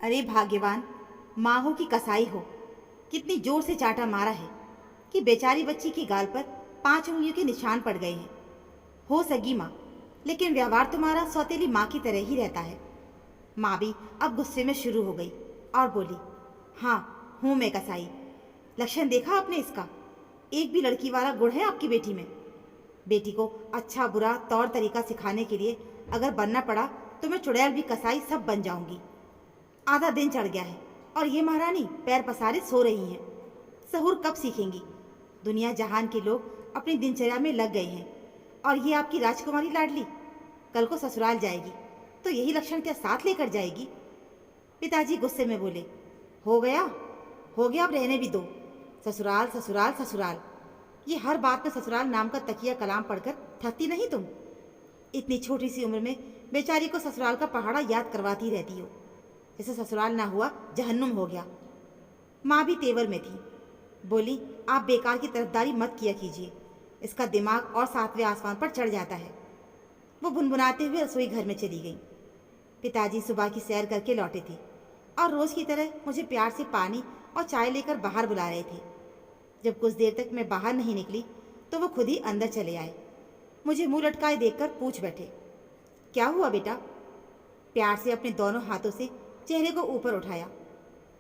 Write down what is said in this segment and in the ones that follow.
अरे भाग्यवान, माँ हो कि कसाई हो, कितनी जोर से चांटा मारा है कि बेचारी बच्ची की गाल पर 5 उंगलियों के निशान पड़ गए हैं। हो सगी माँ, लेकिन व्यवहार तुम्हारा सौतेली माँ की तरह ही रहता है। माँ भी अब गुस्से में शुरू हो गई और बोली, हाँ हूँ मैं कसाई। लक्षण देखा आपने इसका? एक भी लड़की वाला गुण है आपकी बेटी में। बेटी को अच्छा बुरा तौर तरीका सिखाने के लिए अगर बनना पड़ा तो मैं चुड़ैल भी कसाई सब बन जाऊंगी। आधा दिन चढ़ गया है और ये महारानी पैर पसारे सो रही हैं। सहूर कब सीखेंगी? दुनिया जहान के लोग अपनी दिनचर्या में लग गए हैं और ये आपकी राजकुमारी लाडली कल को ससुराल जाएगी तो यही लक्षण क्या साथ लेकर जाएगी? पिताजी गुस्से में बोले, हो गया हो गया, अब रहने भी दो। ससुराल ससुराल ससुराल, ये हर बात में ससुराल नाम का तकिया कलाम पढ़कर थकती नहीं तुम? इतनी छोटी सी उम्र में बेचारी को ससुराल का पहाड़ा याद करवाती रहती हो, जैसे ससुराल ना हुआ जहन्नुम हो गया। माँ भी तेवर में थी, बोली, आप बेकार की तरफदारी मत किया कीजिए, इसका दिमाग और 7वें आसमान पर चढ़ जाता है। वो भुनभुनाते हुए रसोई घर में चली गई। पिताजी सुबह की सैर करके लौटे थे और रोज की तरह मुझे प्यार से पानी और चाय लेकर बाहर बुला रहे थे। जब कुछ देर तक मैं बाहर नहीं निकली तो वो खुद ही अंदर चले आए। मुझे मुंह लटकाए देखकर पूछ बैठे, क्या हुआ बेटा? प्यार से अपने दोनों हाथों से चेहरे को ऊपर उठाया।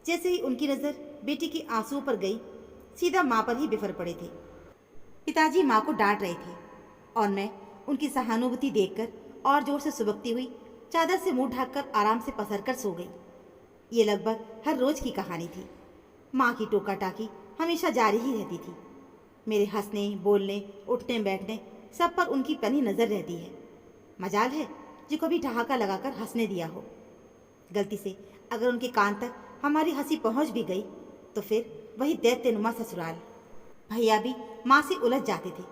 जैसे ही उनकी नज़र बेटी की आंसुओं पर गई, सीधा माँ पर ही बिफर पड़े थे। पिताजी माँ को डांट रहे थे और मैं उनकी सहानुभूति देखकर और जोर से सुबकती हुई चादर से मुंह ढककर आराम से पसर कर सो गई। ये लगभग हर रोज की कहानी थी। माँ की टोका टाकी हमेशा जारी ही रहती थी। मेरे हंसने बोलने उठने बैठने सब पर उनकी पनी नजर रहती है। मजाल है जो कभी ठहाका लगाकर हंसने दिया हो। गलती से अगर उनके कान तक हमारी हंसी पहुंच भी गई तो फिर वही दैत्यनुमा ससुराल। भैया भी माँ से उलझ जाते थे,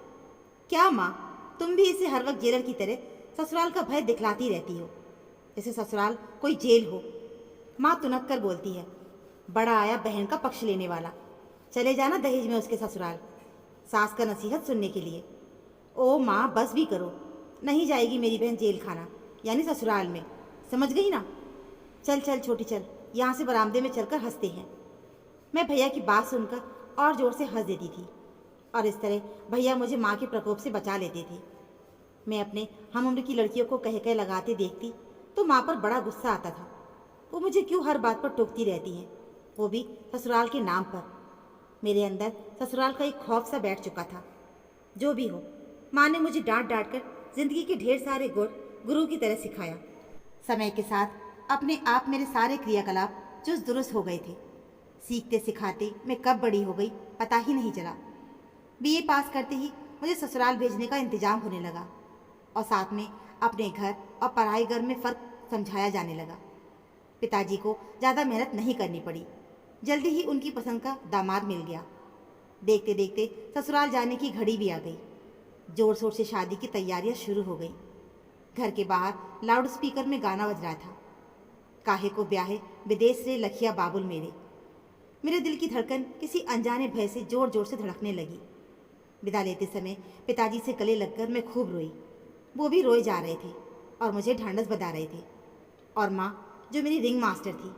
क्या माँ, तुम भी इसे हर वक्त जेलर की तरह ससुराल का भय दिखलाती रहती हो, जैसे ससुराल कोई जेल हो। माँ तुनक कर बोलती है, बड़ा आया बहन का पक्ष लेने वाला, चले जाना दहेज में उसके ससुराल, सास का नसीहत सुनने के लिए। ओ माँ बस भी करो, नहीं जाएगी मेरी बहन जेल खाना यानी ससुराल में, समझ गई ना? चल चल छोटी चल, यहाँ से बरामदे में चलकर हंसते हैं। मैं भैया की बात सुनकर और जोर से हंस देती थी और इस तरह भैया मुझे माँ के प्रकोप से बचा लेते थे। मैं अपने हम उम्र की लड़कियों को कह कह लगाते देखती तो माँ पर बड़ा गुस्सा आता था। वो मुझे क्यों हर बात पर टोकती रहती हैं, वो भी ससुराल के नाम पर। मेरे अंदर ससुराल का एक खौफ सा बैठ चुका था। जो भी हो, माँ ने मुझे डांट डांट कर जिंदगी के ढेर सारे गुण गुरु की तरह सिखाया। समय के साथ अपने आप मेरे सारे क्रियाकलाप चुस्त दुरुस्त हो गए थे। सीखते सिखाते मैं कब बड़ी हो गई पता ही नहीं चला। बीए पास करते ही मुझे ससुराल भेजने का इंतजाम होने लगा और साथ में अपने घर और पढ़ाई घर में फ़र्क समझाया जाने लगा। पिताजी को ज़्यादा मेहनत नहीं करनी पड़ी, जल्दी ही उनकी पसंद का दामाद मिल गया। देखते देखते ससुराल जाने की घड़ी भी आ गई। जोर शोर से शादी की तैयारियां शुरू हो गई। घर के बाहर लाउड स्पीकर में गाना बज रहा था, काहे को ब्याहे विदेश से लखिया बाबुल मेरे। मेरे दिल की धड़कन किसी अनजाने भय से जोर जोर से धड़कने लगी। विदा लेते समय पिताजी से गले लगकर मैं खूब रोई। वो भी रोए जा रहे थे और मुझे ढांढस बता रहे थे। और माँ, जो मेरी रिंग मास्टर थी,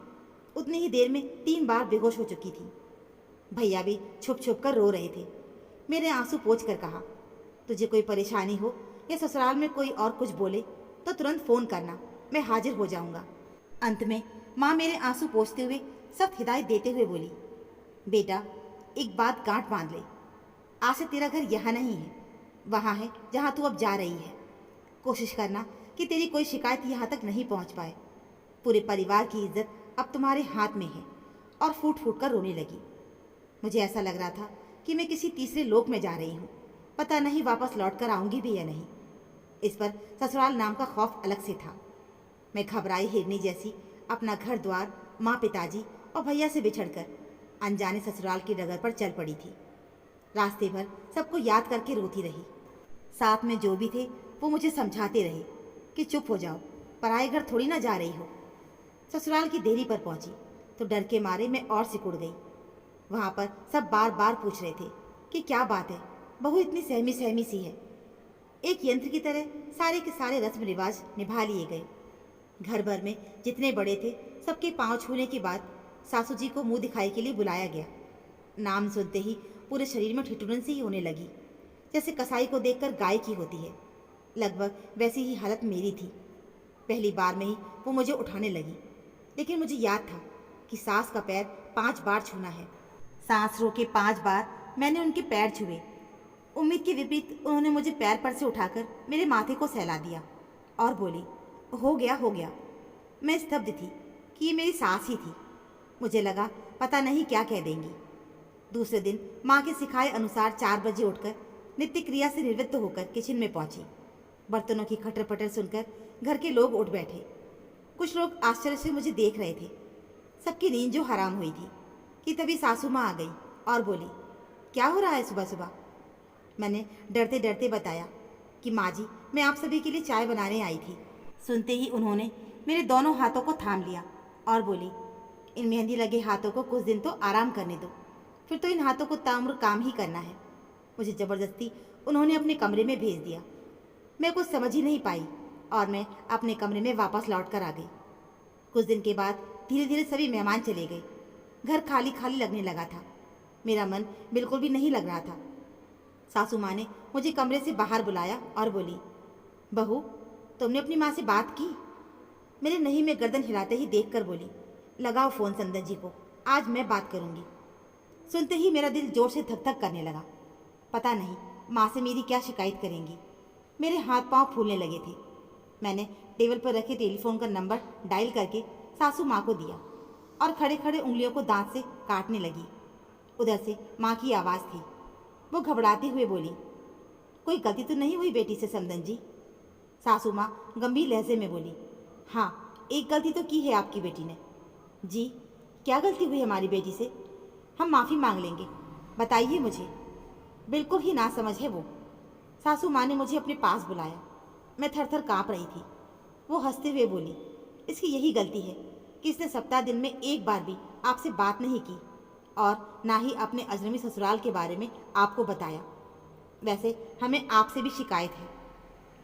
उतनी ही देर में 3 बार बेहोश हो चुकी थी। भैया भी छुप छुप कर रो रहे थे। मेरे आंसू पोंछ कर कहा, तुझे कोई परेशानी हो या ससुराल में कोई और कुछ बोले तो तुरंत फ़ोन करना, मैं हाजिर हो जाऊंगा। अंत में माँ मेरे आंसू पोंछते हुए सख्त हिदायत देते हुए बोली, बेटा एक बात गांठ बांध ले, आज से तेरा घर यहाँ नहीं है, वहाँ है जहाँ तू अब जा रही है। कोशिश करना कि तेरी कोई शिकायत यहाँ तक नहीं पहुँच पाए। पूरे परिवार की इज्जत अब तुम्हारे हाथ में है। और फूट फूट कर रोने लगी। मुझे ऐसा लग रहा था कि मैं किसी तीसरे लोक में जा रही हूँ, पता नहीं वापस लौट कर आऊँगी भी या नहीं। इस पर ससुराल नाम का खौफ अलग से था। मैं घबराई हिरनी जैसी अपना घर द्वार, माँ पिताजी और भैया से बिछड़कर अनजाने ससुराल की डगर पर चल पड़ी थी। रास्ते भर सबको याद करके रोती रही। साथ में जो भी थे वो मुझे समझाते रहे कि चुप हो जाओ, पराए घर थोड़ी ना जा रही हो। ससुराल की देरी पर पहुंची तो डर के मारे मैं और सिकुड़ गई। वहाँ पर सब बार बार पूछ रहे थे कि क्या बात है, बहू इतनी सहमी सहमी सी है। एक यंत्र की तरह सारे के सारे रस्म रिवाज निभा लिए गए। घर भर में जितने बड़े थे सबके पांव छूने के बाद सासू जी को मुंह दिखाई के लिए बुलाया गया। नाम सुनते ही पूरे शरीर में ठिठुरन सी होने लगी, जैसे कसाई को देखकर गाय की होती है। लगभग वैसी ही हालत मेरी थी। पहली बार में ही वो मुझे उठाने लगी, लेकिन मुझे याद था कि सास का पैर 5 बार छूना है। सांस रोके 5 बार मैंने उनके पैर छुए। उम्मीद के विपरीत उन्होंने मुझे पैर पर से उठाकर मेरे माथे को सहला दिया और बोली, हो गया हो गया। मैं स्तब्ध थी कि ये मेरी सास ही थी। मुझे लगा पता नहीं क्या कह देंगी। दूसरे दिन माँ के सिखाए अनुसार 4 बजे उठकर नित्य क्रिया से निवृत्त होकर किचन में पहुंची। बर्तनों की खटर पटर सुनकर घर के लोग उठ बैठे। कुछ लोग आश्चर्य से मुझे देख रहे थे। सबकी नींद जो हराम हुई थी कि तभी सासू माँ आ गई और बोली, क्या हो रहा है सुबह सुबह। मैंने डरते डरते बताया कि माँ जी, मैं आप सभी के लिए चाय बनाने आई थी। सुनते ही उन्होंने मेरे दोनों हाथों को थाम लिया और बोली, इन मेहंदी लगे हाथों को कुछ दिन तो आराम करने दो, फिर तो इन हाथों को ताउम्र काम ही करना है। मुझे ज़बरदस्ती उन्होंने अपने कमरे में भेज दिया। मैं कुछ समझ ही नहीं पाई और मैं अपने कमरे में वापस लौट कर आ गई। कुछ दिन के बाद धीरे धीरे सभी मेहमान चले गए। घर खाली खाली लगने लगा था। मेरा मन बिल्कुल भी नहीं लग रहा था। सासू माँ ने मुझे कमरे से बाहर बुलाया और बोली, बहू, तुमने अपनी माँ से बात की। मेरे नहीं में गर्दन हिलाते ही देख कर बोली, लगाओ फ़ोन संदन जी को, आज मैं बात करूँगी। सुनते ही मेरा दिल जोर से धक धक करने लगा। पता नहीं माँ से मेरी क्या शिकायत करेंगी। मेरे हाथ पांव फूलने लगे थे। मैंने टेबल पर रखे टेलीफोन का नंबर डायल करके सासू माँ को दिया और खड़े खड़े उंगलियों को दांत से काटने लगी। उधर से माँ की आवाज़ थी। वो घबराते हुए बोली, कोई गलती तो नहीं हुई बेटी से समदन जी। सासू माँ गंभीर लहजे में बोली, हाँ, एक गलती तो की है आपकी बेटी ने। जी, क्या गलती हुई हमारी बेटी से? हम माफ़ी मांग लेंगे, बताइए मुझे। बिल्कुल ही ना समझ है वो। सासू माँ ने मुझे अपने पास बुलाया। मैं थर थर काँप रही थी। वो हंसते हुए बोली, इसकी यही गलती है कि इसने सप्ताह दिन में एक बार भी आपसे बात नहीं की और ना ही अपने अजनबी ससुराल के बारे में आपको बताया। वैसे हमें आपसे भी शिकायत है।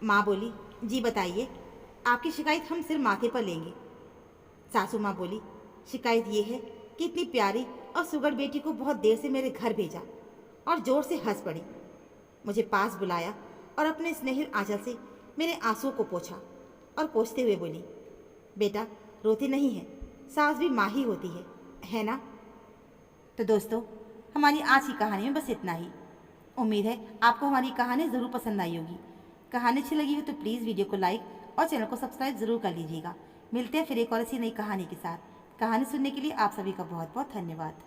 माँ बोली, जी बताइए, आपकी शिकायत हम सिर माथे पर लेंगे। सासू माँ बोली, शिकायत ये है कि इतनी प्यारी और सुगढ़ बेटी को बहुत देर से मेरे घर भेजा, और जोर से हंस पड़ी। मुझे पास बुलाया और अपने स्नेहिल आंचल से मेरे आंसुओं को पोंछा और पोंछते हुए बोली, बेटा रोती नहीं है, सास भी माँ ही होती है ना। तो दोस्तों, हमारी आज की कहानी में बस इतना ही। उम्मीद है आपको हमारी कहानी ज़रूर पसंद आई होगी। कहानी अच्छी लगी हो तो प्लीज़ वीडियो को लाइक और चैनल को सब्सक्राइब ज़रूर कर लीजिएगा। मिलते हैं फिर एक और ऐसी नई कहानी के साथ। कहानी सुनने के लिए आप सभी का बहुत बहुत धन्यवाद।